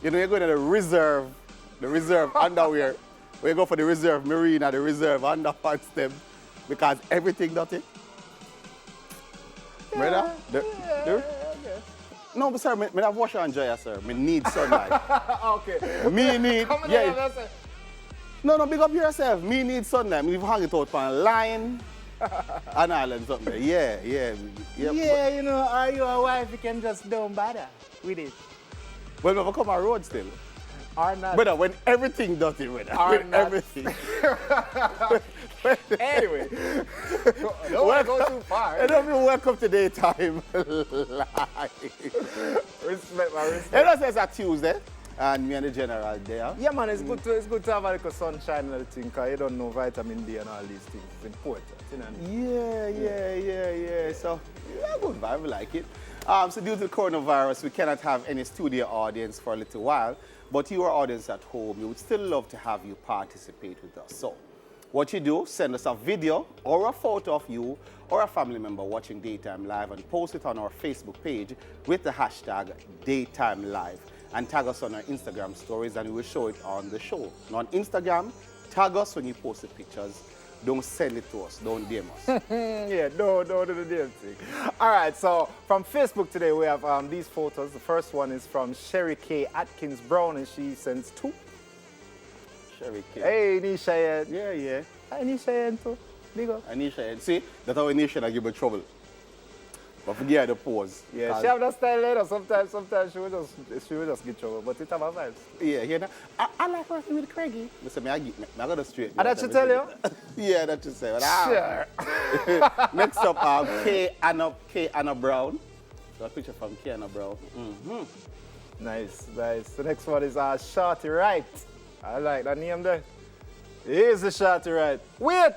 You know, you're going to the reserve underwear. We go for the reserve marine and the reserve underpants them because everything dirty. Brother? No, but sir, I have washer and dryer, sir. I need sunlight. Okay. Me need, yeah. No, big up yourself. Me need sunlight. Me hang it out on a line and all and something. Yeah. Yeah, you know, are you a wife? You can just don't bother with it. Well, we come on road still. Or not. Brother, when everything dirty, brother. When everything. Anyway, don't go too far. And don't be welcome to Daytime Live. Respect, my respect. And that's a Tuesday, and me and the general there. Yeah, man, it's good to have a little sunshine and everything, because you don't know vitamin D and all these things. It's important, you know? Yeah. So, yeah, good vibe, we like it. So due to the coronavirus, we cannot have any studio audience for a little while, but your audience at home, we would still love to have you participate with us. So, what you do, send us a video or a photo of you or a family member watching Daytime Live and post it on our Facebook page with the hashtag Daytime Live and tag us on our Instagram stories and we will show it on the show. And on Instagram, tag us when you post the pictures. Don't send it to us, don't DM us. Yeah, don't do the damn thing. All right, so from Facebook today we have these photos. The first one is from Sherry K. Atkins Brown and she sends 2. Sherry K. Hey, Nisha. Yeah. Hi, Nisha too. Big up. Anisha, see, that's how Anisha give me trouble. But forget the pose. Yeah, she have that style later. Sometimes she will just get trouble, but it have a vibes. Yeah, you know. I like working with Craigie. Listen, I got the straight. And that you tell you? Yeah, that you say. Sure. Next up, K. Anna Brown. Got a picture from K. Anna Brown. Mm-hmm. Nice. The next one is Shorty Right. I like that name there. Here's the Shorty Right. Wait!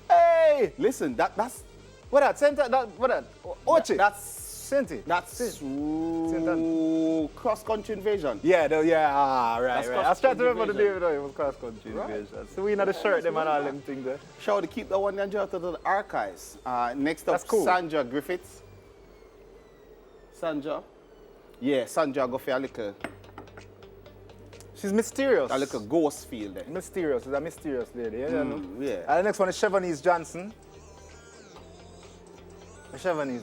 Hey! Listen, that's... What that? Center? What that? Ochi? That's... Senti? That's cross-country invasion. Yeah, right. I was trying to remember the name, it was cross-country invasion. So we know the shirt, them and all them things there. Sure, to keep that one and to the archives. Next up, cool. Sandra Griffiths. Sandra? Yeah, Sandra go for a little... She's mysterious. A little ghost feel there. Mysterious. She's a mysterious lady. Yeah. Yeah. And the next one is Chevanese Johnson. Chevanese.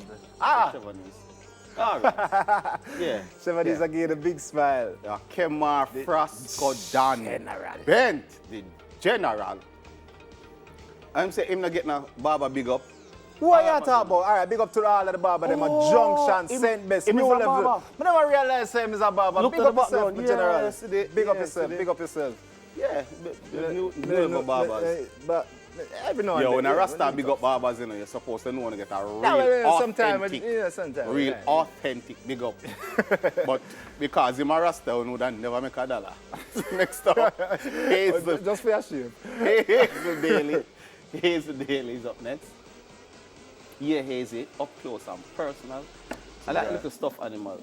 Chevanese. All right. Yeah. Chevanese again, a big smile. Yeah. Kemar Frasco Dan. General. Bent, the general. I'm saying him not getting a barber big up. Who are you talking about? All right, big up to all of the barber, them a Junction, St. Best, new level. I never realized him is a barber. Look big at up the yourself, background. general. Yesterday. Big up yourself, big up yourself. Yeah, new level barbers. But every now and Yo, then. when a Rasta big up barbers, you know, you're supposed to know to get a real authentic big up. But because you're a Rasta, you know that never make a dollar. Next up, Hazel. Just for your shame. Hazel Daly is up next. Yeah, Hazy, up close and personal. I like little stuffed animal.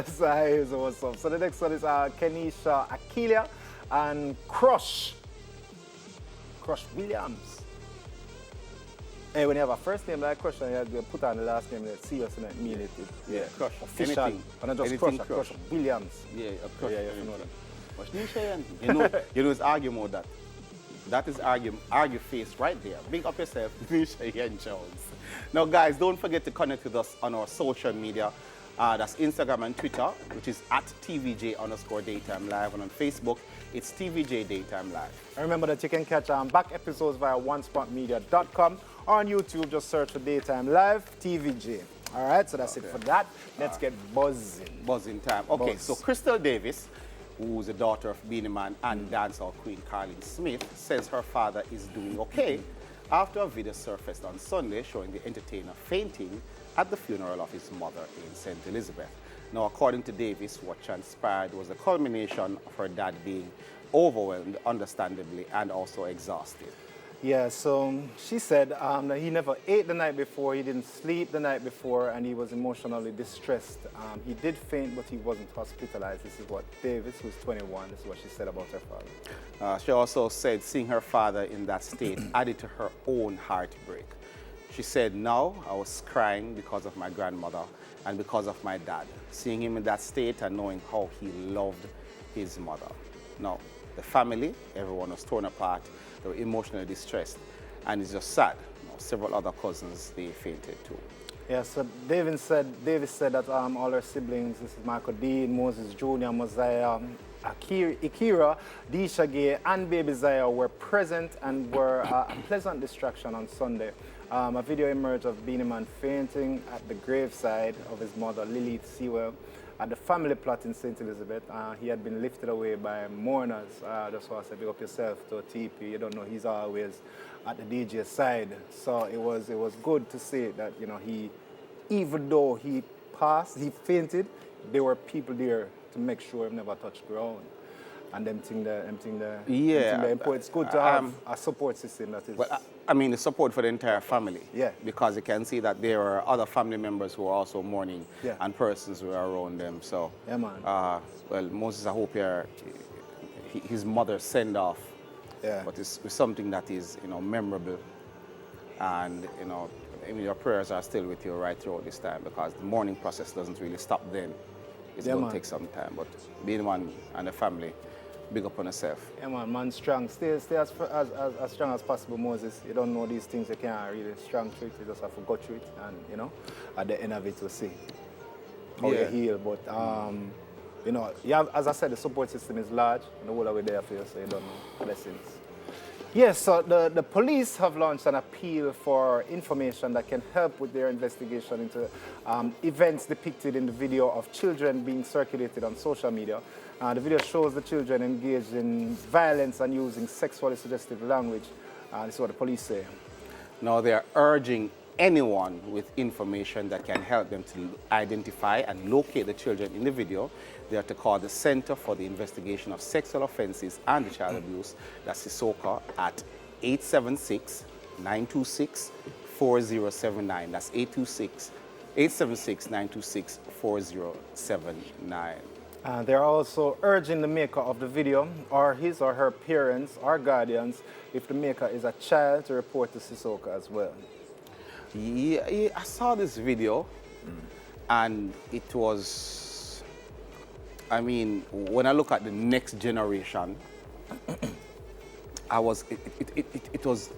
So here's what's up. So the next one is Kenisha Akilia and Crush Williams. Hey, when you have a first name like Crush and you have to put on the last name, let's see what's in it, mean it. Yeah, Crush. Official. Anything. And not just Crush Williams. Yeah, Crush. Yeah, you know that. What's Nisha? You know, it's argument about that. That is argue face right there. Big up yourself, Nisha Yen Jones. Now, guys, don't forget to connect with us on our social media. That's Instagram and Twitter, which is at TVJ_Daytime Live. And on Facebook, it's TVJ Daytime Live. And remember that you can catch back episodes via onespotmedia.com or on YouTube. Just search for Daytime Live, TVJ. All right, so that's it for that. Let's get buzzing. Buzzing time. Okay, so Crystal Davis, who's the daughter of Beanie Man and dancehall queen Carlene Smith, says her father is doing okay after a video surfaced on Sunday showing the entertainer fainting at the funeral of his mother in St. Elizabeth. Now, according to Davis, what transpired was a culmination of her dad being overwhelmed, understandably, and also exhausted. Yeah, so she said that he never ate the night before, he didn't sleep the night before, and he was emotionally distressed. He did faint, but he wasn't hospitalized. This is what Davis, who's 21, this is what she said about her father. She also said seeing her father in that state added to her own heartbreak. she said, no, I was crying because of my grandmother and because of my dad. Seeing him in that state and knowing how he loved his mother. Now, the family, everyone was torn apart. They were emotionally distressed. And it's just sad. You know, several other cousins, they fainted too. Yeah, so Davis said that all her siblings, this is Michael Dean, Moses Jr., Mosiah, Ikira, Disha Gay, and Baby Zaya were present and were a pleasant distraction on Sunday. A video emerged of Beanie Man fainting at the graveside of his mother, Lilith Sewell, at the family plot in St. Elizabeth. He had been lifted away by mourners. That's why I said, big up yourself to TP. You don't know, he's always at the DJ side. So it was good to see that, you know, even though he passed, he fainted, there were people there to make sure he never touched ground. And them thing the it's good to have a support system that is... Well, I mean, the support for the entire family. Yeah. Because you can see that there are other family members who are also mourning and persons who are around them. So, yeah, man. Well, Moses, I hope his mother send off. Yeah. But it's something that is, you know, memorable. And, you know, I mean, your prayers are still with you right throughout this time because the mourning process doesn't really stop then. It's going to take some time. But being one and the family, big up on yourself. Yeah, man, strong. Stay as strong as possible, Moses. You don't know these things, you can't really strong through it. You just have to go through it, and, you know, at the end of it, we'll see how you heal. But, you know, as I said, the support system is large, and the whole of it there for you, so you don't know. Blessings. Yes, so the police have launched an appeal for information that can help with their investigation into events depicted in the video of children being circulated on social media. The video shows the children engaged in violence and using sexually suggestive language. This is what the police say. Now, they're urging anyone with information that can help them to identify and locate the children in the video. They are to call the Center for the Investigation of Sexual Offenses and Child Abuse, that's SISOCA, at 876-926-4079. That's 876-926-4079. They're also urging the maker of the video, or his or her parents or guardians, if the maker is a child, to report to SISOCA as well. Yeah, I saw this video, and it was, I mean, when I look at the next generation, it was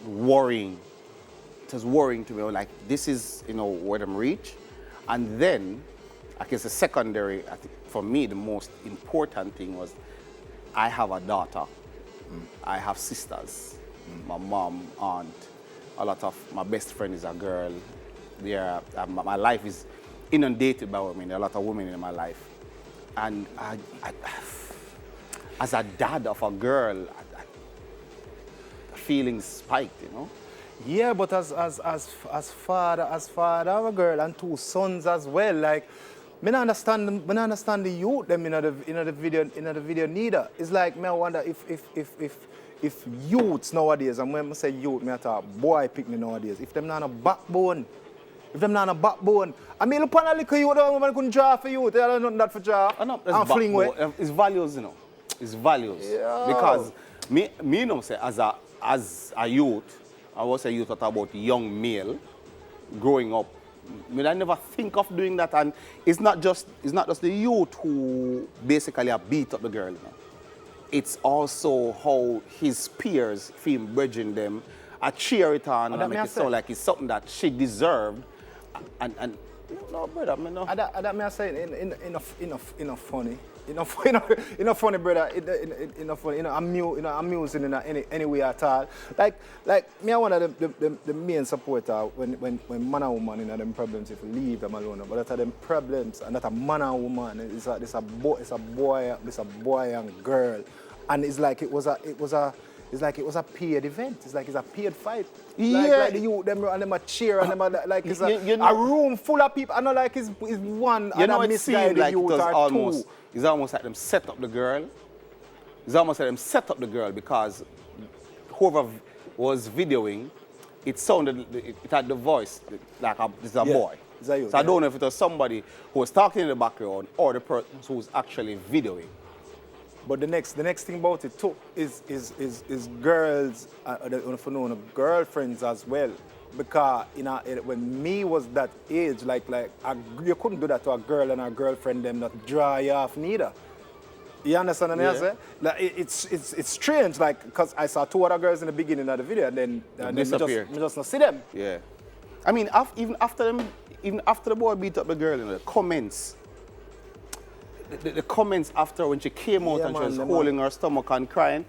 worrying. It was worrying to me. Like, this is, you know, where them reach, and then, I guess the secondary, I think for me, the most important thing was, I have a daughter, I have sisters, my mom, aunt. A lot of my best friend is a girl. My life is inundated by women. There are a lot of women in my life. And as a dad of a girl, feelings spiked, you know? Yeah, but as father of a girl and two sons as well, like, I don't understand the youth them in the video neither. It's like, me I wonder if youths nowadays, and when I say youth, I talk boy pick me nowadays, if them not a backbone, I mean, look on a little youth, I couldn't draw for youth, I don't know that for draw. And fling way. It's values, you know. It's values. Yeah. Because me you know, say, as a youth, I was a youth that about young male growing up. I mean, I never think of doing that, and it's not just the youth who basically beat up the girl, you know. It's also how his peers feel bridging them, cheer it on, and make it sound like it's something that she deserved. And no, brother, I mean, no. That may I say enough funny. Enough funny, brother. Enough funny. Amusing in any way at all. Like me, I one of the main supporter when man and woman in them problems, if you leave them alone. But that are them problems, and that a man and woman. It's a boy and girl, and it's like it was a paid event. It's like it's a paid fight. Yeah. Like the youth, them and them a cheer and them a, like it's a room full of people. I know, like it's one you know, and it seemed like youth it was or almost, two. it's almost like them set up the girl. It's almost like them set up the girl because whoever was videoing, it sounded, it had the voice like it's a boy. It's a youth, so I don't know if it was somebody who was talking in the background or the person who was actually videoing. But the next thing about it too is girls, girlfriends as well. Because when me was that age, you couldn't do that to a girl and her girlfriend them not dry off neither. You understand what I say? Like it's strange, like because I saw two other girls in the beginning of the video and then me just not see them. Yeah. I mean, even after the boy beat up the girl, the comments. The comments after when she came out and she was holding her stomach and crying,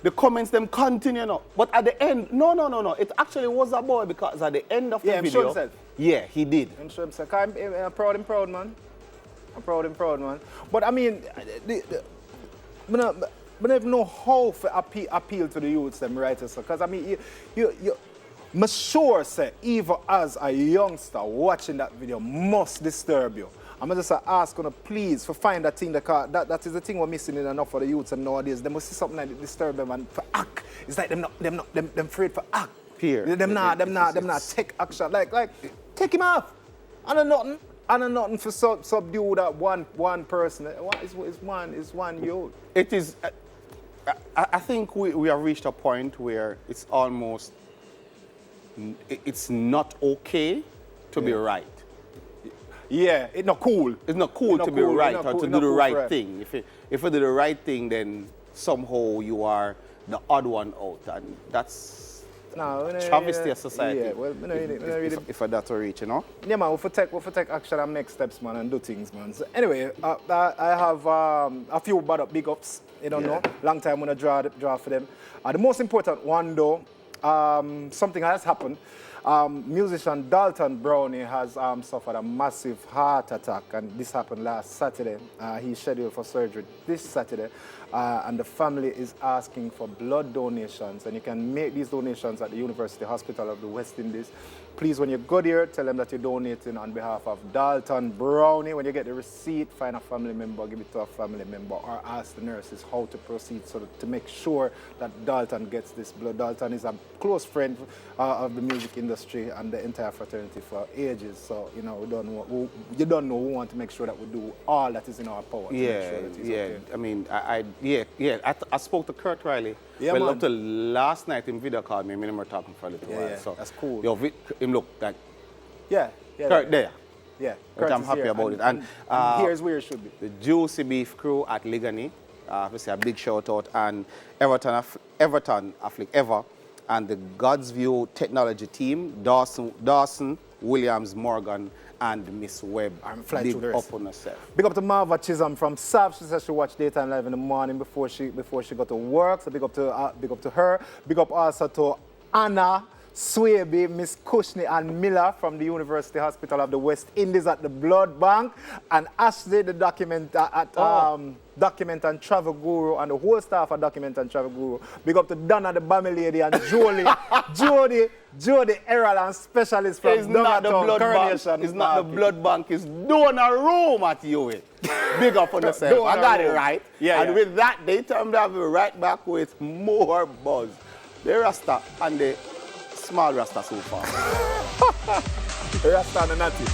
the comments them continue now. But at the end, no. It actually was a boy because at the end of the video, showed himself. Yeah, he did. I'm sure himself. I'm proud, man. I'm proud, man. But I mean, I don't even know how to appeal to the youths, them writers. Because I mean, I'm sure, say, even as a youngster watching that video must disturb you. I'm just ask you, please, for find that thing that is the thing we're missing in enough for the youths and nowadays. They must see something like that disturb them and for act. It's like them afraid for act. Fear. Them not take action. Like take him off. I know nothing for subdue that one person. It's one youth. It is. I think we have reached a point where it's almost. It's not okay to be right. Yeah, it's not cool. It's not cool to be right or to do the right thing. If you do the right thing, then somehow you are the odd one out, and that's travesty of society. Yeah, well, if that's a reach, you know. Yeah, man, we'll take action and make steps, man, and do things, man. So anyway, I have a few big ups. You don't know, long time when I draw for them. The most important one though, something has happened. Musician Dalton Brownie has suffered a massive heart attack, and this happened last Saturday. He's scheduled for surgery this Saturday, and the family is asking for blood donations, and you can make these donations at the University Hospital of the West Indies. Please, when you go there, tell them that you're donating on behalf of Dalton Brownie. When you get the receipt, find a family member, give it to a family member, or ask the nurses how to proceed to make sure that Dalton gets this blood. Dalton is a close friend of the music industry and the entire fraternity for ages. So, you know, you don't know, we want to make sure that we do all that is in our power to make sure that he's okay. I mean, I spoke to Kurt Riley. Yeah, well, man. up to last night in video called me. We were talking for a little while. Yeah, so that's cool. Him look like Kurt there. Yeah, But I'm happy about it. And here's where it should be. The Juicy Beef crew at Ligani, obviously a big shout out, and Everton Afflick Ever, and the God's View Technology team, Dawson, Williams, Morgan, and Miss Webb. I'm flying big through the rest. up on herself. Big up to Marva Chisholm from Sav. She said she watched Daytime Live in the morning before she got to work. So big up to her. Big up also to Anna Swaby, Miss Kushney and Miller from the University Hospital of the West Indies at the Blood Bank, and Ashley, the document and Travel Guru, and the whole staff at Document and Travel Guru. Big up to Donna, the Bammy Lady, and Jody Errol, and specialist from It's not the blood bank. It's not the blood bank. It's donor room at UA. Big up on yourself. I got it right. Yeah, and with that, Daytime Live will be right back with more buzz. The Rasta and the small Rasta so far. Rasta and the Natty.